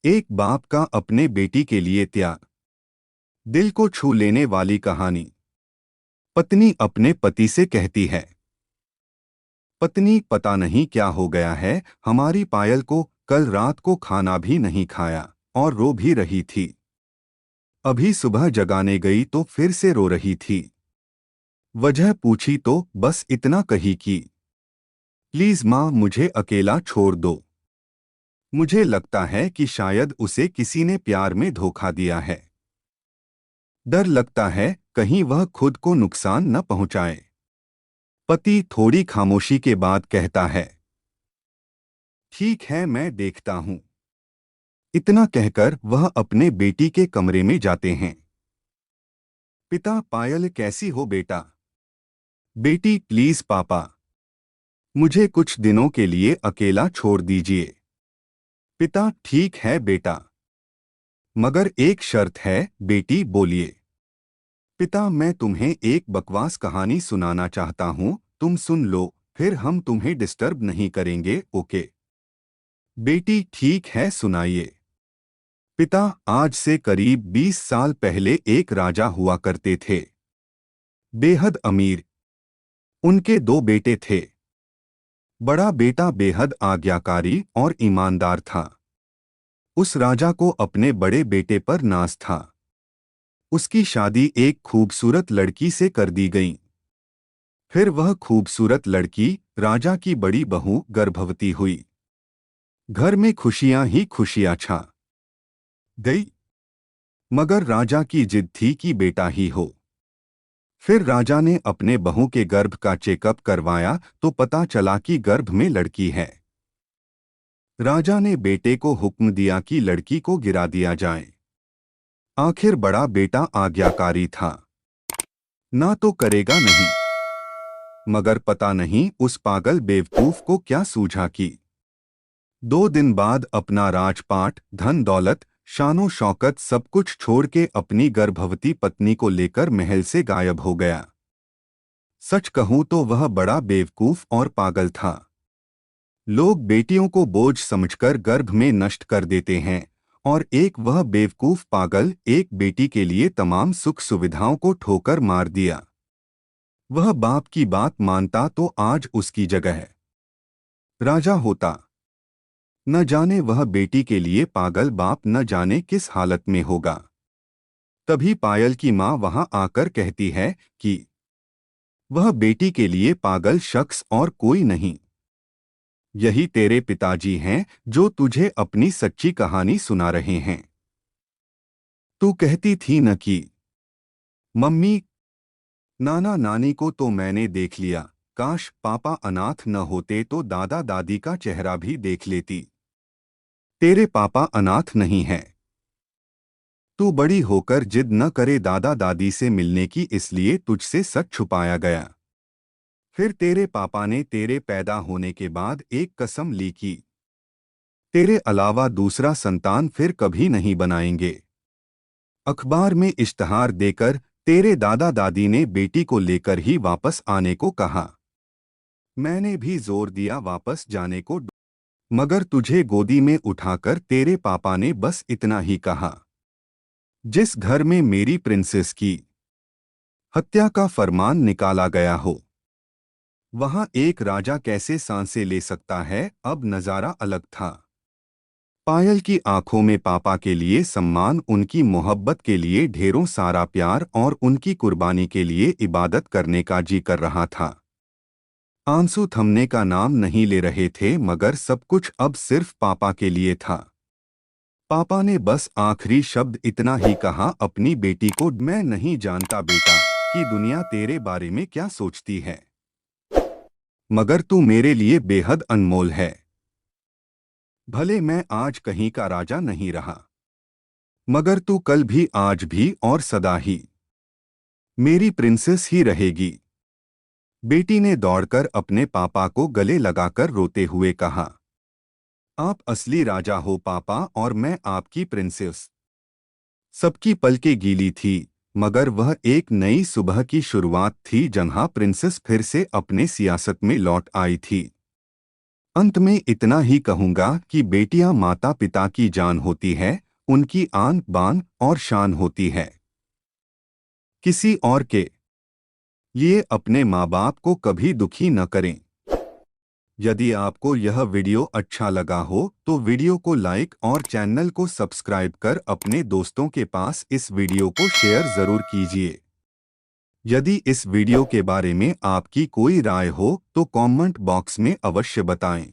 एक बाप का अपने बेटी के लिए त्याग। दिल को छू लेने वाली कहानी। पत्नी अपने पति से कहती है, पत्नी पता नहीं क्या हो गया है, हमारी पायल को कल रात को खाना भी नहीं खाया और रो भी रही थी। अभी सुबह जगाने गई तो फिर से रो रही थी। वजह पूछी तो बस इतना कही कि प्लीज माँ मुझे अकेला छोड़ दो। मुझे लगता है कि शायद उसे किसी ने प्यार में धोखा दिया है। डर लगता है कहीं वह खुद को नुकसान न पहुंचाए। पति थोड़ी खामोशी के बाद कहता है, ठीक है मैं देखता हूं। इतना कहकर वह अपने बेटी के कमरे में जाते हैं। पिता, पायल कैसी हो बेटा? बेटी, प्लीज पापा, मुझे कुछ दिनों के लिए अकेला छोड़ दीजिए। पिता, ठीक है बेटा, मगर एक शर्त है। बेटी बोलिए। पिता, मैं तुम्हें एक बकवास कहानी सुनाना चाहता हूं, तुम सुन लो, फिर हम तुम्हें डिस्टर्ब नहीं करेंगे, ओके? बेटी, ठीक है सुनाइए। पिता, आज से करीब 20 साल पहले एक राजा हुआ करते थे। बेहद अमीर। उनके दो बेटे थे। बड़ा बेटा बेहद आज्ञाकारी और ईमानदार था। उस राजा को अपने बड़े बेटे पर नाज था। उसकी शादी एक खूबसूरत लड़की से कर दी गई। फिर वह खूबसूरत लड़की, राजा की बड़ी बहू, गर्भवती हुई। घर में खुशियां ही खुशियां छा गई। मगर राजा की जिद थी कि बेटा ही हो। फिर राजा ने अपने बहू के गर्भ का चेकअप करवाया तो पता चला कि गर्भ में लड़की है। राजा ने बेटे को हुक्म दिया कि लड़की को गिरा दिया जाए। आखिर बड़ा बेटा आज्ञाकारी था, ना तो करेगा नहीं। मगर पता नहीं उस पागल बेवकूफ को क्या सूझा कि 2 दिन बाद अपना राजपाट, धन दौलत, शानो शौकत सब कुछ छोड़ के अपनी गर्भवती पत्नी को लेकर महल से गायब हो गया। सच कहूं तो वह बड़ा बेवकूफ और पागल था। लोग बेटियों को बोझ समझकर गर्भ में नष्ट कर देते हैं, और एक वह बेवकूफ पागल एक बेटी के लिए तमाम सुख सुविधाओं को ठोकर मार दिया। वह बाप की बात मानता तो आज उसकी जगह राजा होता। न जाने वह बेटी के लिए पागल बाप न जाने किस हालत में होगा। तभी पायल की माँ वहां आकर कहती है कि वह बेटी के लिए पागल शख्स और कोई नहीं, यही तेरे पिताजी हैं जो तुझे अपनी सच्ची कहानी सुना रहे हैं। तू कहती थी न कि मम्मी, नाना नानी को तो मैंने देख लिया, काश पापा अनाथ न होते तो दादा दादी का चेहरा भी देख लेती। तेरे पापा अनाथ नहीं हैं। तू बड़ी होकर जिद न करे दादा दादी से मिलने की, इसलिए तुझसे सच छुपाया गया। फिर तेरे पापा ने तेरे पैदा होने के बाद एक कसम ली कि तेरे अलावा दूसरा संतान फिर कभी नहीं बनाएंगे। अखबार में इश्तहार देकर तेरे दादा दादी ने बेटी को लेकर ही वापस आने को कहा। मैंने भी जोर दिया वापस जाने को, मगर तुझे गोदी में उठाकर तेरे पापा ने बस इतना ही कहा, जिस घर में मेरी प्रिंसेस की हत्या का फरमान निकाला गया हो, वहां एक राजा कैसे सांसें ले सकता है। अब नजारा अलग था। पायल की आंखों में पापा के लिए सम्मान, उनकी मोहब्बत के लिए ढेरों सारा प्यार और उनकी कुर्बानी के लिए इबादत करने का जी कर रहा था। आंसू थमने का नाम नहीं ले रहे थे, मगर सब कुछ अब सिर्फ पापा के लिए था। पापा ने बस आखिरी शब्द इतना ही कहा अपनी बेटी को, मैं नहीं जानता बेटा कि दुनिया तेरे बारे में क्या सोचती है, मगर तू मेरे लिए बेहद अनमोल है। भले मैं आज कहीं का राजा नहीं रहा, मगर तू कल भी, आज भी और सदा ही मेरी प्रिंसेस ही रहेगी। बेटी ने दौड़कर अपने पापा को गले लगाकर रोते हुए कहा, आप असली राजा हो पापा और मैं आपकी प्रिंसेस। सबकी पलकें गीली थी, मगर वह एक नई सुबह की शुरुआत थी जहां प्रिंसेस फिर से अपने सियासत में लौट आई थी। अंत में इतना ही कहूंगा कि बेटियां माता पिता की जान होती है, उनकी आन बान और शान होती है। किसी और के लिए अपने माँ बाप को कभी दुखी न करें। यदि आपको यह वीडियो अच्छा लगा हो तो वीडियो को लाइक और चैनल को सब्सक्राइब कर अपने दोस्तों के पास इस वीडियो को शेयर जरूर कीजिए। यदि इस वीडियो के बारे में आपकी कोई राय हो तो कमेंट बॉक्स में अवश्य बताएं।